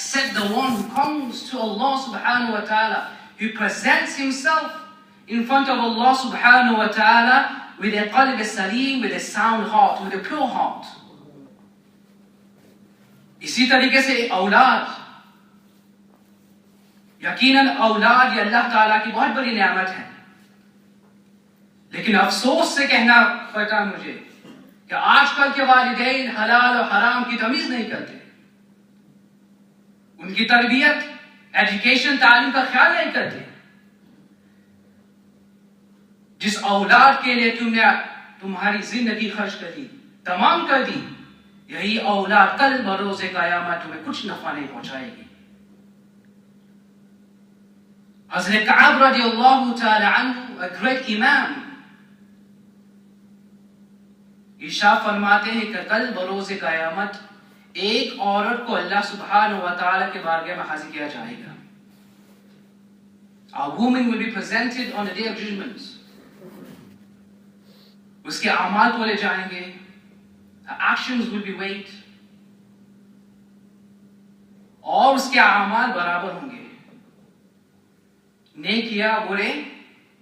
except the one who comes to Allah subhanahu wa ta'ala, who presents himself in front of Allah subhanahu wa ta'ala with a qalb salim, with a sound heart, with a pure heart. इसी तरीके से औलाद, यकीनन औलाद ये अल्लाह ताला की बहुत बड़ी नेमत है, लेकिन अफसोस से कहना पड़ता मुझे कि आजकल के वालिदैन हलाल और हराम की तमीज नहीं करते, उनकी तरबियत, एजुकेशन, तालीम का ख्याल नहीं करते। जिस औलाद के लिए तुमने तुम्हारी जिंदगी खर्च कर दी, तमाम कर दी, यही औलाद कल बरोज़े क़यामत तुम्हें कुछ नफा नहीं पहुंचाएगी। हज़रत कअब रज़ियल्लाहु ताला अन्हु, a great imam, इशारा फरमाते हैं कि कल बरोज़े क़यामत एक औरत को अल्लाह सुब्हानहु व तआला के बारगाह में हाजिर किया जाएगा। A woman will be presented on the day of judgment. उसके अमाल तोले जाएंगे, her actions will be weighed, और उसके अमाल बराबर होंगे, नेकिया बुरे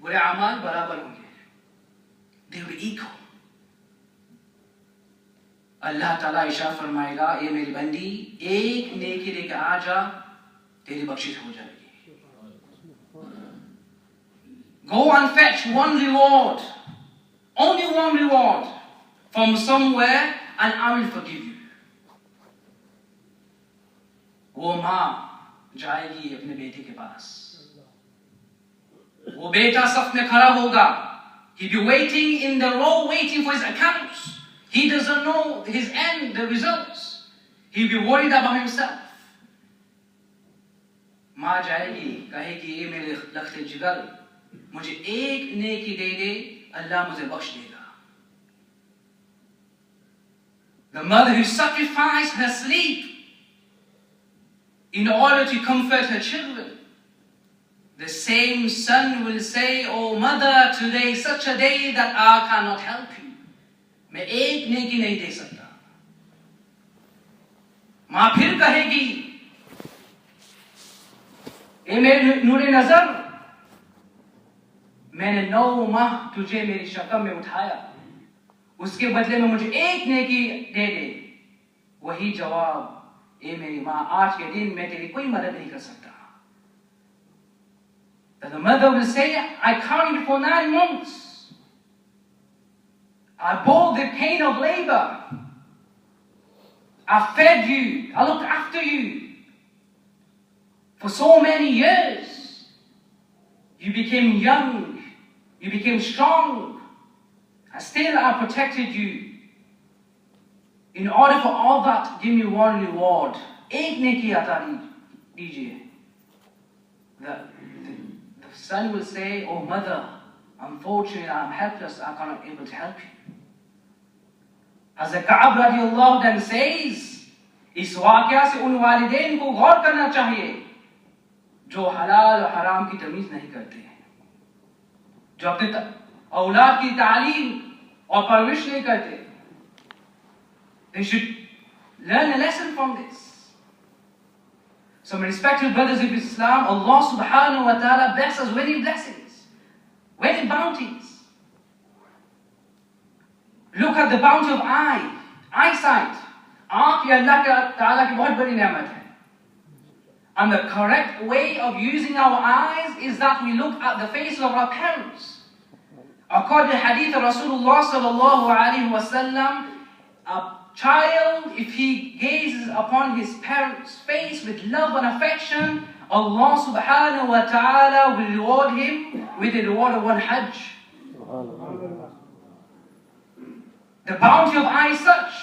अमाल बराबर होंगे, they will be equal। अल्लाह ताला इशारा फरमाएगा, ये मेरी बंदी एक नेकी लेकर आ जा, तेरी बख्शिश हो जाएगी। Go and fetch one reward, only one reward from somewhere, and I will forgive you। वो माँ जाएगी अपने बेटे के पास, वो बेटा सफ में खड़ा होगा, he'll be waiting in the row, waiting for his accounts। He doesn't know his end, the results। He'll be worried about himself। माँ जाएगी, कहेगी, ये मेरे लख्ते जिगर, मुझे एक नेकी दे दे, अल्लाह मुझे बख्श देगा। The mother who sacrificed her sleep in order to comfort her children, the same son will say, oh mother, today is such a day that I cannot help you। मैं एक नेकी नहीं दे सकता। मां फिर कहेगी, ए मेरे नूरे नजर, मैंने 9 माह तुझे मेरी शक्ल में उठाया, उसके बदले में मुझे एक नेकी दे दे। वही जवाब, ए मेरी मां, आज के दिन मैं तेरी कोई मदद नहीं कर सकता। Then the mother will say, I carried for 9 months। I bore the pain of labor, I fed you, I looked after you for so many years. You became young, you became strong, and still I protected you. In order for all that, give me one reward, एक नेकी अता दीजिए। The son will say, oh mother, unfortunately I'm helpless, I cannot able to help you। हज़रत कअब रज़ियल्लाहु अन्हु says, इस वाक़या से उन वालिदैन को गौर करना चाहिए जो हलाल और हराम की तमीज नहीं करते हैं, जो अपने औलाद की तालीम और परवरिश नहीं करते। They should learn a lesson from this। So my respected brothers of Islam, Allah subhanahu wa ta'ala blesses us many blessings, many bounties। Look at the bounty of eyesight। आँख ये अल्लाह ताला की बहुत बड़ी नेमत है। And the correct way of using our eyes is that we look at the faces of our parents. According to the hadith of Rasulullah sallallahu alaihi wasallam, a child, if he gazes upon his parents' face with love and affection, Allah subhanahu wa ta'ala will reward him with the reward of one hajj. The bounty of eyes is such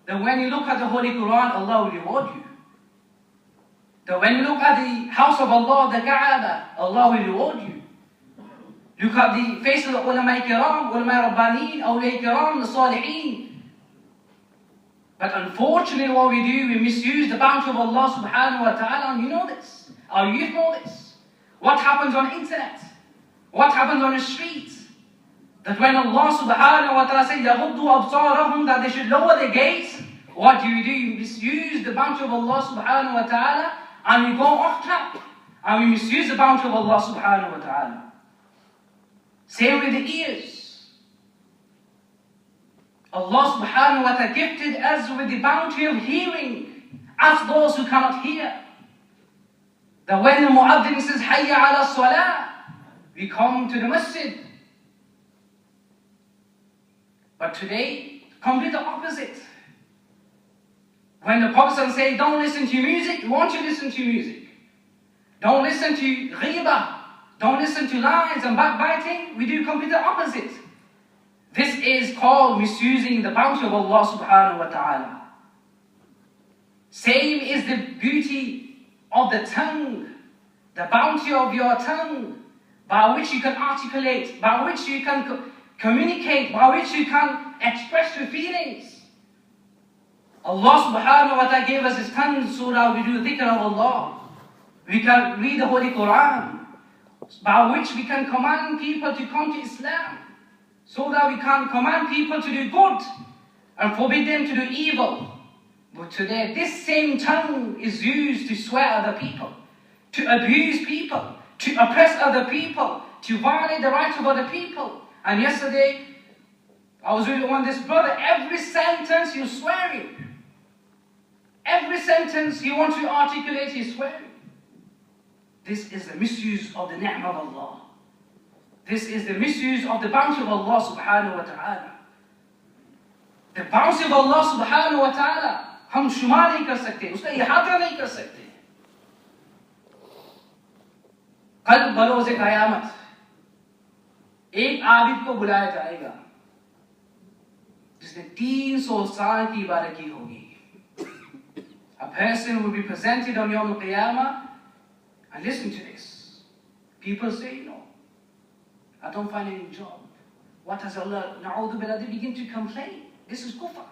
that when you look at the Holy Quran, Allah will reward you. That when you look at the house of Allah, the Kaaba, Allah will reward you. Look at the face of the ulama kiram, ulama rabbaneen, awliya kiram, the salihin. But unfortunately what we do, we misuse the bounty of Allah subhanahu wa ta'ala, and you know this. Our youth know this. What happens on the internet? What happens on the streets? That when Allah subhanahu wa ta'ala says, يَغُضُّوا أَبْصَارَهُمْ, that they should lower their gaze, what do? You misuse the bounty of Allah subhanahu wa ta'ala, and we go off track, and we misuse the bounty of Allah subhanahu wa ta'ala. Same with the ears. Allah subhanahu wa ta'ala gifted us with the bounty of hearing, as those who cannot hear. That when the muaddin says, Hayya ala salah, we come to the masjid. But today, complete the opposite. When the Prophet says, don't listen to music, we want you to listen to music. Don't listen to ghibah. Don't listen to lies and backbiting. We do complete the opposite. This is called misusing the bounty of Allah subhanahu wa ta'ala. Same is the beauty of the tongue, the bounty of your tongue, by which you can articulate, by which you can communicate, by which you can express your feelings. Allah subhanahu wa ta'ala gave us His tongue so that we do dhikr of Allah. We can read the Holy Quran, by which we can command people to come to Islam, so that we can command people to do good and forbid them to do evil. But today, this same tongue is used to swear other people, to abuse people, to oppress other people, to violate the rights of other people. And yesterday, I was with this brother, every sentence you're swearing. Every sentence you want to articulate, he's swearing. This is the misuse of the ni'mah of Allah. This is the misuse of the bounty of Allah subhanahu wa ta'ala. The bounty of Allah subhanahu wa ta'ala, हम शुमार नहीं कर सकते, उसका इहाता नहीं कर सकते. कल बरोज़ क़यामत एक आबिद को बुलाया जाएगा जिसने 300 साल की इबादत की होगी. A person will be presented on Yawm al-Qiyamah, and listen to this. People say, no, I don't find any job. What has Allah, na'udhu billah, they begin to complain. This is kufr.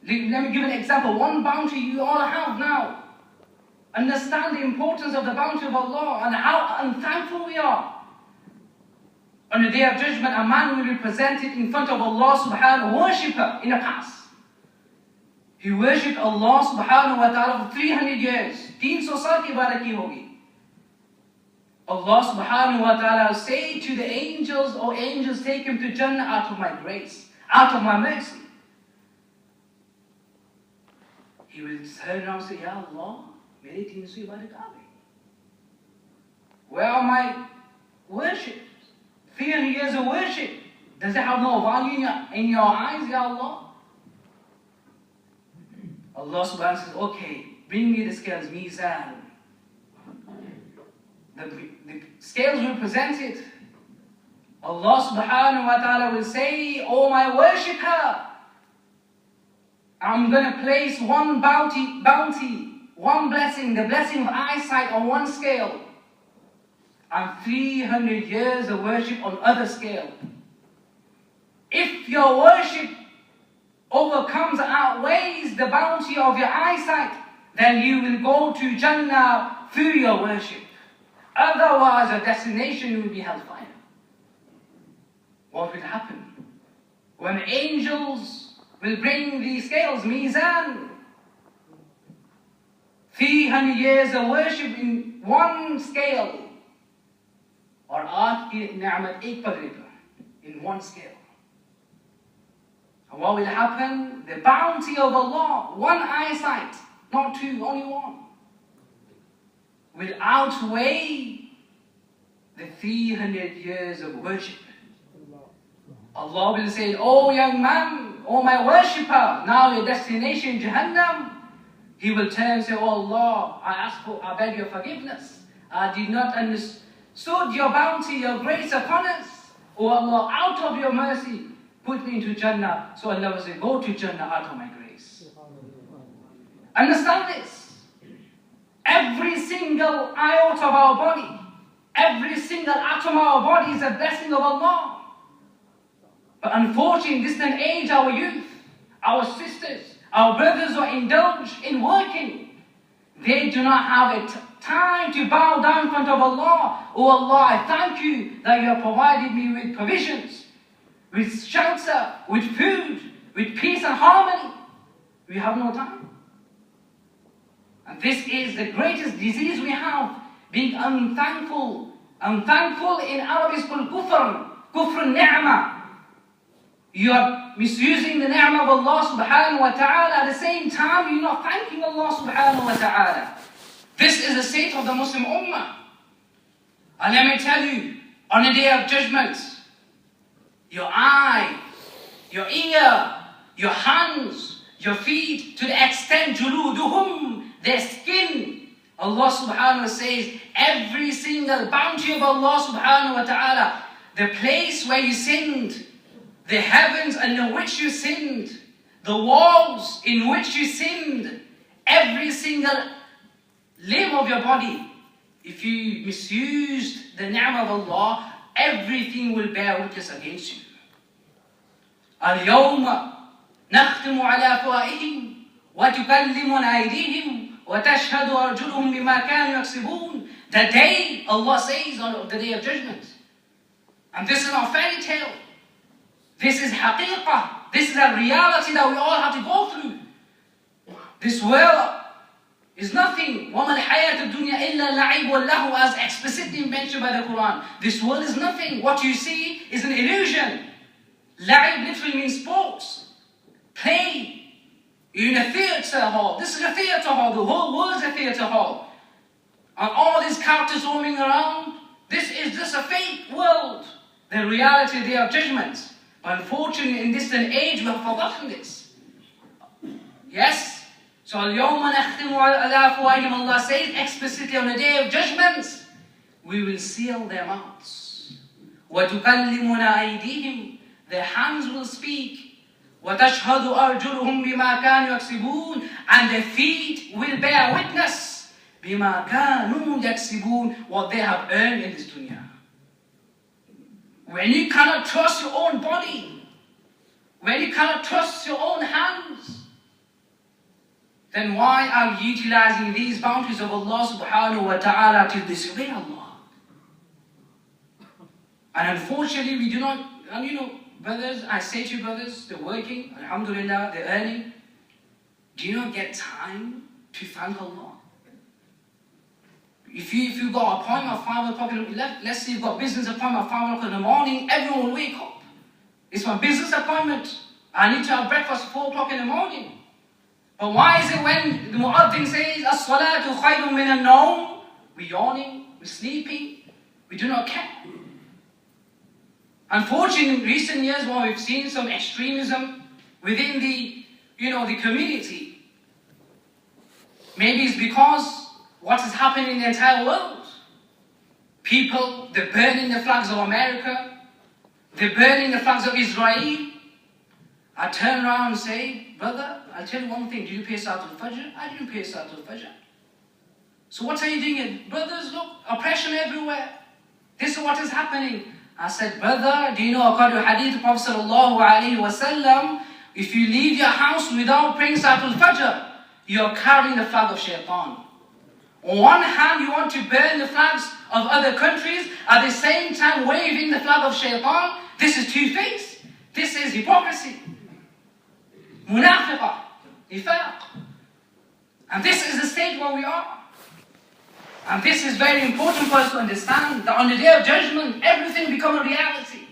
Let me give an example. One bounty you all have now. Understand the importance of the bounty of Allah and how unthankful we are. On the day of judgment, a man will be presented in front of Allah subhanahu wa ta'ala, worshipper in the past. He worshipped Allah subhanahu wa ta'ala for 300 years. 300 saal ki ibadat ki hogi. Allah subhanahu wa ta'ala will say to the angels, "O angels, take him to Jannah out of my grace, out of my mercy." He will turn around and say, Ya Allah, mere 300 ibadat kaha gayi? Where are my worship? 300 years of worship. Does it have no value in your eyes, Ya Allah? Allah subhanahu wa ta'ala says, okay, bring me the scales, mizan. The scales will present it. Allah subhanahu wa ta'ala will say, oh my worshipper, I'm going to place one bounty, one blessing, the blessing of eyesight on one scale, and 300 years of worship on other scale. If your worship overcomes, outweighs the bounty of your eyesight, then you will go to Jannah through your worship. Otherwise, your destination will be hellfire. What will happen? When angels will bring the scales, mizan, 300 years of worship in one scale, or aaj ki ni'mat ek padre par, in one scale. And what will happen? The bounty of Allah, one eyesight, not two, only one, will outweigh the 300 years of worship. Allah will say, oh young man, oh my worshipper, now your destination Jahannam. He will turn and say, oh Allah, I beg your forgiveness. I did not understood your bounty, your grace upon us. Oh Allah, out of your mercy, put me into Jannah. So Allah will say, go to Jannah out of my grace. Understand this. Every single iota of our body, every single atom of our body is a blessing of Allah. But unfortunately, in this day and age, our youth, our sisters, our brothers are indulged in working. They do not have a time to bow down in front of Allah. Oh Allah, I thank you that you have provided me with provisions, with shelter, with food. with peace and harmony. We have no time. And this is the greatest disease we have, being unthankful. Unthankful in Arabic is called kufr, kufr ni'mah. You are misusing the ni'mah of Allah subhanahu wa ta'ala. At the same time, you're not thanking Allah subhanahu wa ta'ala. This is the state of the Muslim ummah. And let me tell you, on the day of judgment, your eye, your ear, your hands, your feet, to the extent juluduhum, their skin, Allah subhanahu wa ta'ala says, every single bounty of Allah subhanahu wa ta'ala, the place where you sinned, the heavens under which you sinned, the walls in which you sinned, every single limb of your body, if you misused the ni'mah of Allah, everything will bear witness against you. اليوم نختم على أفواههم وتكلمنا أيديهم وتشهد أرجلهم بما كانوا يكسبون. The day, Allah says, on the day of judgment. And this is not fairy tale. This is haqiqah. This is a reality that we all have to go through. This world is nothing. وَمَا الْحَيَاةُ الدُّنْيَا إِلَّا اللَّعِبُ وَاللَّهُ, as explicitly mentioned by the Quran. This world is nothing. What you see is an illusion. La'ib literally means sports, play. You're in a theatre hall. This is a theatre hall. The whole world is a theatre hall. And all these characters roaming around, this is just a fake world. The reality of the day of judgment. But unfortunately, in this day and age, we have forgotten this. Yes? So, الْيَوْمَ نَخْتِمُ عَلَىٰ أَفْوَاهِهِمْ, Allah says explicitly, on the day of judgment, we will seal their mouths. وَتُكَلِّمُنَا أَيْدِيهِمْ, their hands will speak. وَتَشْهَدُ أَرْجُلُهُمْ بِمَا كَانُوا يَكْسِبُونَ, and their feet will bear witness. بِمَا كَانُوا يَكْسِبُونَ, what they have earned in this dunya. When you cannot trust your own body, when you cannot trust your own hands, then why are you utilizing these bounties of Allah subhanahu wa ta'ala to disobey Allah? And unfortunately, we do not, and you know, brothers, I say to you brothers, they're working, alhamdulillah, they're earning. Do you not get time to thank Allah? If you got an appointment at 5 o'clock, let's say you've got a business appointment at 5 o'clock in the morning, everyone will wake up. It's my business appointment. I need to have breakfast at 4 o'clock in the morning. But why is it when the mu'adhin says, as-salatu khayrun min an-nawm, we're yawning, we're sleeping, we do not care? Unfortunately, in recent years, while we've seen some extremism within the community, maybe it's because what is happening in the entire world. People, they're burning the flags of America, they're burning the flags of Israel. I turn around and say, brother, I'll tell you one thing, did you pay Salatul Fajr? I didn't pay Salatul Fajr. So what are you doing? Brothers, look, oppression everywhere. This is what is happening. I said, brother, do you know, according to hadith of Prophet sallallahu alayhi wa sallam, if you leave your house without praying Salatul Fajr, you're carrying the flag of shaitan. On one hand, you want to burn the flags of other countries, at the same time waving the flag of shaitan. This is two-faced. This is hypocrisy. Munafiqah. Nifaq. And this is the state where we are. And this is very important for us to understand, that on the day of judgment, everything becomes a reality.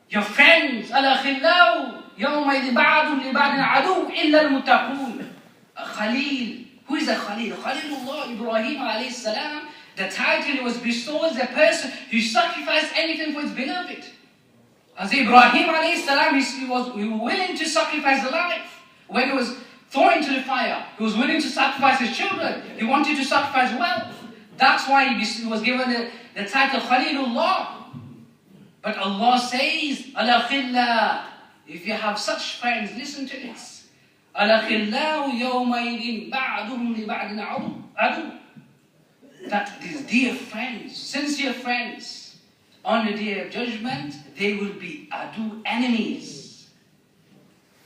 Your friends, al-akhillahu, yawma ba'adun li ba'adin adu, illa al-muttaqun. A Khalil. Who is a Khalil? Khalilullah, Ibrahim alayhi salam. The title was bestowed as a person who sacrificed anything for his beloved. As Ibrahim alayhi salam, he was willing to sacrifice the life. When he was thrown into the fire, he was willing to sacrifice his children. He wanted to sacrifice wealth. That's why he was given the title Khalilullah. But Allah says, Al-akhillah, if you have such friends, listen to this. Al-akhillahu yawmaydin ba'duhum li ba'din adu. That these dear friends, sincere friends, on the day of judgment, they will be adu, enemies.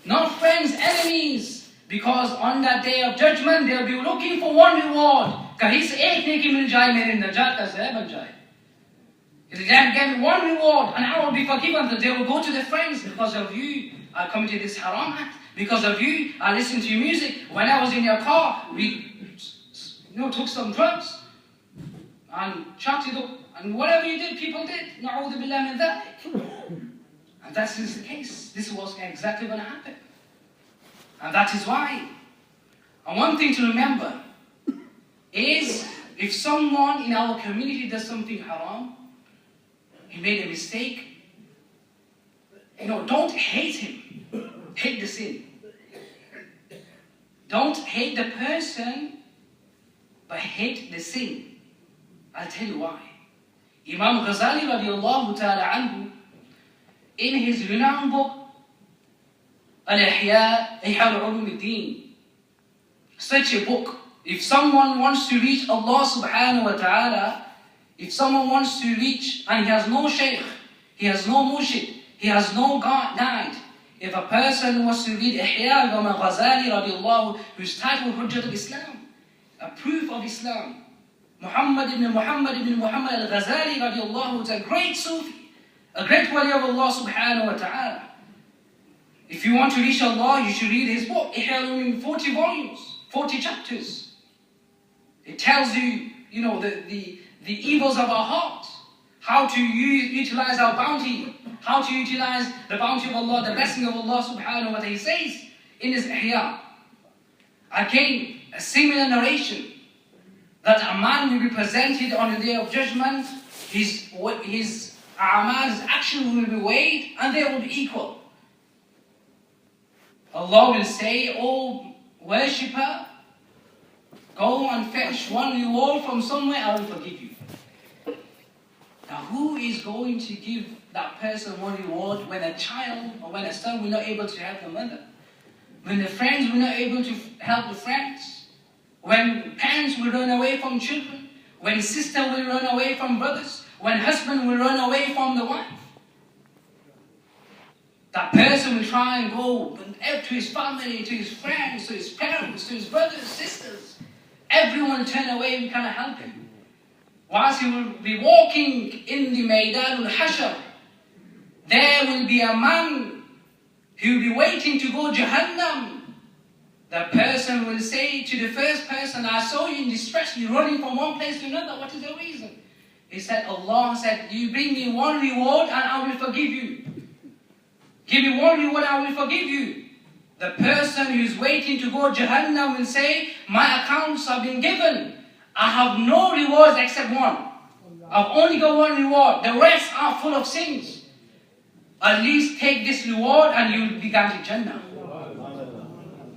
Not friends, enemies. Because on that day of judgment, they'll be looking for one reward. Kahin se ek neki mil jaye, mere najat ka sabab ban jaye. If they give me one reward and I will be forgiven, that they will go to their friends because of you. I committed this haram act. Because of you, I listened to your music. When I was in your car, we took some drugs and chatted up. And whatever you did, people did. Na'udhu billah min dhalik. And that is the case. This was exactly going to happen. And that is why. And one thing to remember is, if someone in our community does something haram, he made a mistake, don't hate him. Hate the sin. Don't hate the person, but hate the sin. I'll tell you why. Imam Ghazali radiallahu ta'ala anhu, in his renowned book, Al-Ihya Ulum al-Din, such a book, if someone wants to reach Allah subhanahu wa ta'ala, if someone wants to reach, and he has no shaykh, he has no murshid, he has no guide, if a person was to read Ihya Imam Ghazali radiallahu, whose title Hujjat al-Islam, a proof of Islam, Muhammad ibn Muhammad al-Ghazali radiallahu, is a great Sufi, a great wali of Allah subhanahu wa ta'ala. If you want to reach Allah, you should read his book, Ihya in 40 volumes, 40 chapters. It tells you, the evils of our heart, how to utilize our bounty, how to utilize the bounty of Allah, the blessing of Allah subhanahu wa ta'ala. He says in his Ihya, again, a similar narration, that a man will be presented on the day of judgment, his a'mal, his action will be weighed, and they will be equal. Allah will say, "O worshipper, go and fetch one reward from somewhere, I will forgive you." Now, who is going to give that person one reward when a child or when a son will not able to help the mother? When the friends will not able to help the friends? When parents will run away from children? When sister will run away from brothers? When husband will run away from the wife? That person will try and go to his family, to his friends, to his parents, to his brothers, sisters. Everyone will turn away and cannot help him. Whilst he will be walking in the Maidan al-Hashr, there will be a man who will be waiting to go Jahannam. The person will say to the first person, "I saw you in distress, you're running from one place to another. What is the reason?" He said, "Allah said, you bring me one reward and I will forgive you. Give me one reward, I will forgive you." The person who is waiting to go Jahannam will say, "My accounts have been given. I have no rewards except one. I've only got one reward. The rest are full of sins. At least take this reward and you will be granted Jannah."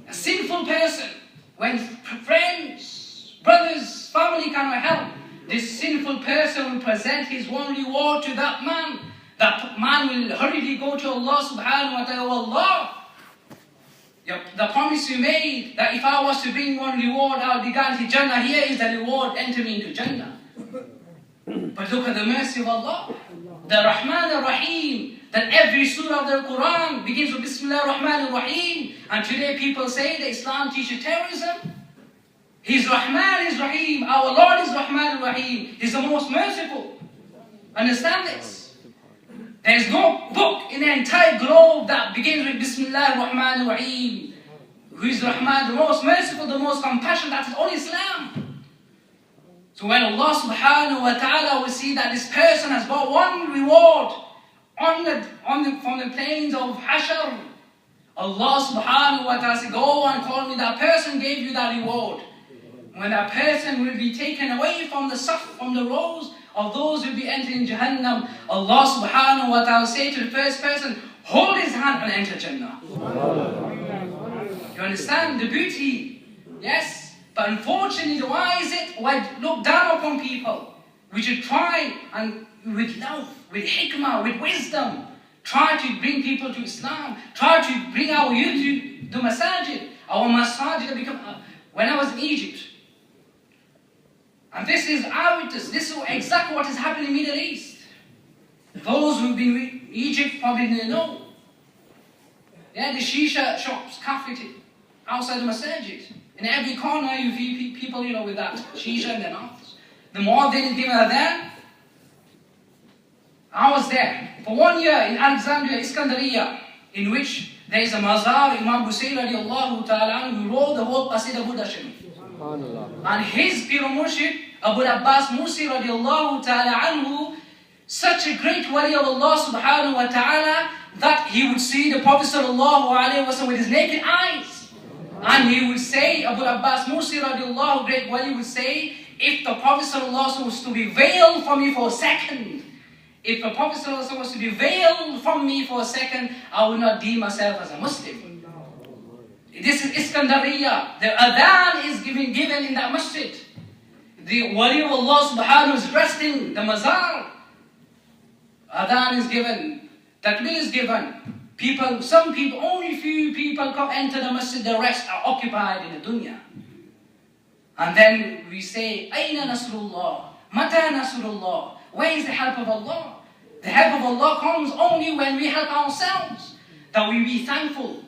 A sinful person, when friends, brothers, family cannot help, this sinful person will present his one reward to that man. That man will hurriedly go to Allah subhanahu wa ta'ala. "Oh Allah, the promise you made that if I was to bring one reward, I'll be granted Jannah. Here is the reward, enter me into Jannah." But look at the mercy of Allah, the Rahman al-Rahim, that every surah of the Quran begins with Bismillah ar-Rahman ar-Rahim. And today people say that Islam teaches terrorism. He's Rahman, is Rahim. Our Lord is Rahman ar-Rahim. He's the most merciful. Understand this? There is no book in the entire globe that begins with Bismillah ar-Rahman ar-Rahim. Who is Rahman, the most merciful, the most compassionate? That is only Islam. So when Allah subhanahu wa ta'ala will see that this person has got one reward from the plains of Hashr, Allah subhanahu wa ta'ala says, "Go and call me, that person gave you that reward." When that person will be taken away from the rows of those who will be entering Jahannam, Allah subhanahu wa ta'ala say to the first person, "Hold his hand and enter Jannah." You understand the beauty? Yes. But unfortunately, why is it we look down upon people? We should try and with love, with hikmah, with wisdom, try to bring people to Islam. Try to bring our youth to the masajid. Our masajid become. When I was in Egypt, and this is eyewitness, this is exactly what is happening in the Middle East. Those who've been in Egypt probably know. Yeah, the shisha shops, cafe outside the masajid. In every corner you see people, with that shisha in their mouths. The muadhin is giving adhan. I was there for 1 year in Alexandria, Iskandariya, in which There is a mazar, Imam Busayri radiallahu ta'ala, who wrote the whole Qasida Buddha Sharif. And his Pir Murshid, Abu Abbas Mursi radiallahu ta'ala anhu, such a great wali of Allah subhanahu wa ta'ala, that he would see the Prophet sallallahu alayhi wa sallam with his naked eyes. And he would say, Abu Abbas Mursi radiallahu, great wali, would say, if the Prophet sallallahu alayhi wa sallam was to be veiled from me for a second, if the Prophet sallallahu alayhi wa sallam was to be veiled from me for a second, I would not deem myself as a Muslim. This is Iskandariya. The adhan is given in that masjid. The wali of Allah subhanahu is resting, the mazar. Adhan is given, takbir is given. Some people, only few people come enter the masjid, the rest are occupied in the dunya. And then we say, Aina Nasrullah? Mata Nasrullah? Where is the help of Allah? The help of Allah comes only when we help ourselves. That we be thankful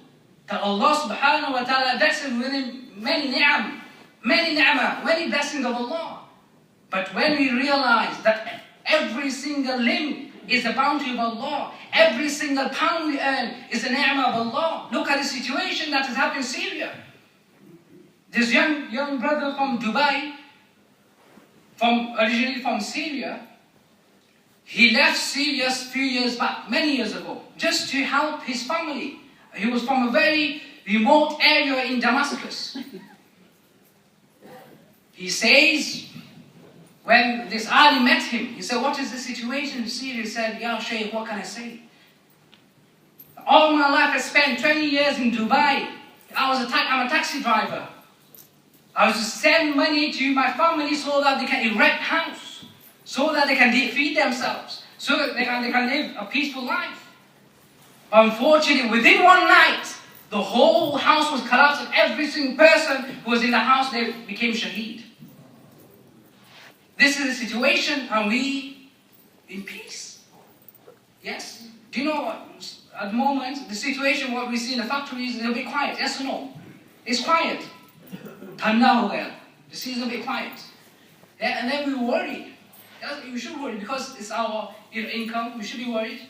that Allah subhanahu wa ta'ala blesses with many ni'am, many ni'mah, many blessings of Allah. But when we realize that every single limb is the bounty of Allah, every single pound we earn is the ni'mah of Allah. Look at the situation that has happened in Syria. This young brother from Dubai, originally from Syria, he left Syria a few years back, many years ago, just to help his family. He was from a very remote area in Damascus. He says, when this Ali met him, he said, what is the situation in Syria? He said, Ya Shaykh, what can I say? All my life I spent 20 years in Dubai. I'm a taxi driver. I was to send money to my family so that they can erect house, so that they can feed themselves, so that they can live a peaceful life. But unfortunately, within one night, the whole house was collapsed and every single person who was in the house, they became shaheed. This is the situation, and we in peace. Yes? Do you know what? At the moment, the situation, what we see in the factories, is a bit quiet. Yes or no? It's quiet. The sea is a bit quiet. Yeah, and then we worry. Yes, you should worry because it's our income. We should be worried.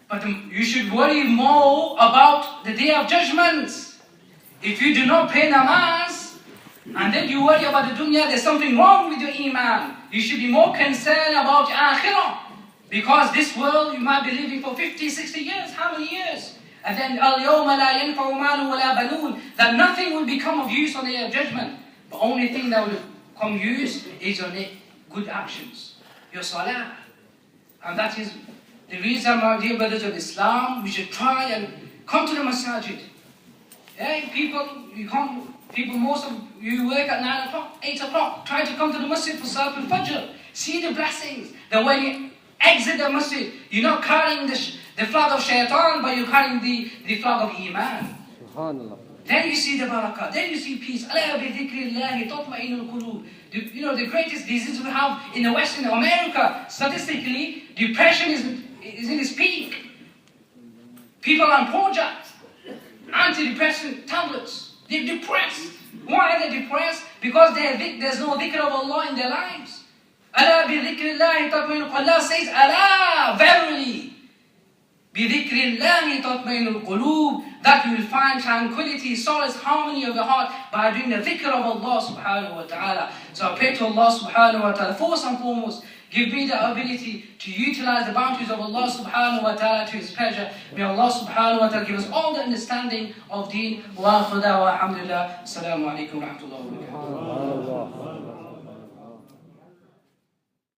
But you should worry more about the day of judgment. If you do not pay namaz, and then you worry about the dunya, there's something wrong with your iman. You should be more concerned about your akhirah. Because this world, you might be living for 50, 60 years. How many years? And then, al-yawma la yanfa'u malun wa la banun, that nothing will become of use on the day of judgment. The only thing that will come use is your good actions, your salah. And that is the reason, my dear brothers of Islam, we should try and come to the masajid. Yeah, most of you work at 9 o'clock, 8 o'clock. Try to come to the masjid for Salat al-Fajr. See the blessings. That when you exit the masjid, you're not carrying the flag of shaitan, but you're carrying the flag of iman. SubhanAllah. Then you see the barakah. Then you see peace. The greatest disease we have in the Western America, statistically, depression is in its peak. People are on projects, antidepressant tablets. They're depressed. Why are they depressed? Because there's no dhikr of Allah in their lives. Allah says, Allah, verily, that you will find tranquility, solace, harmony of the heart by doing the dhikr of Allah subhanahu wa ta'ala. So I pray to Allah subhanahu wa ta'ala, first and foremost, give me the ability to utilize the bounties of Allah subhanahu wa ta'ala to His pleasure. May Allah subhanahu wa ta'ala give us all the understanding of deen. Wa akhir da'wa alhamdulillah. Assalamu alaikum wa rahmatullahi wa barakatuh.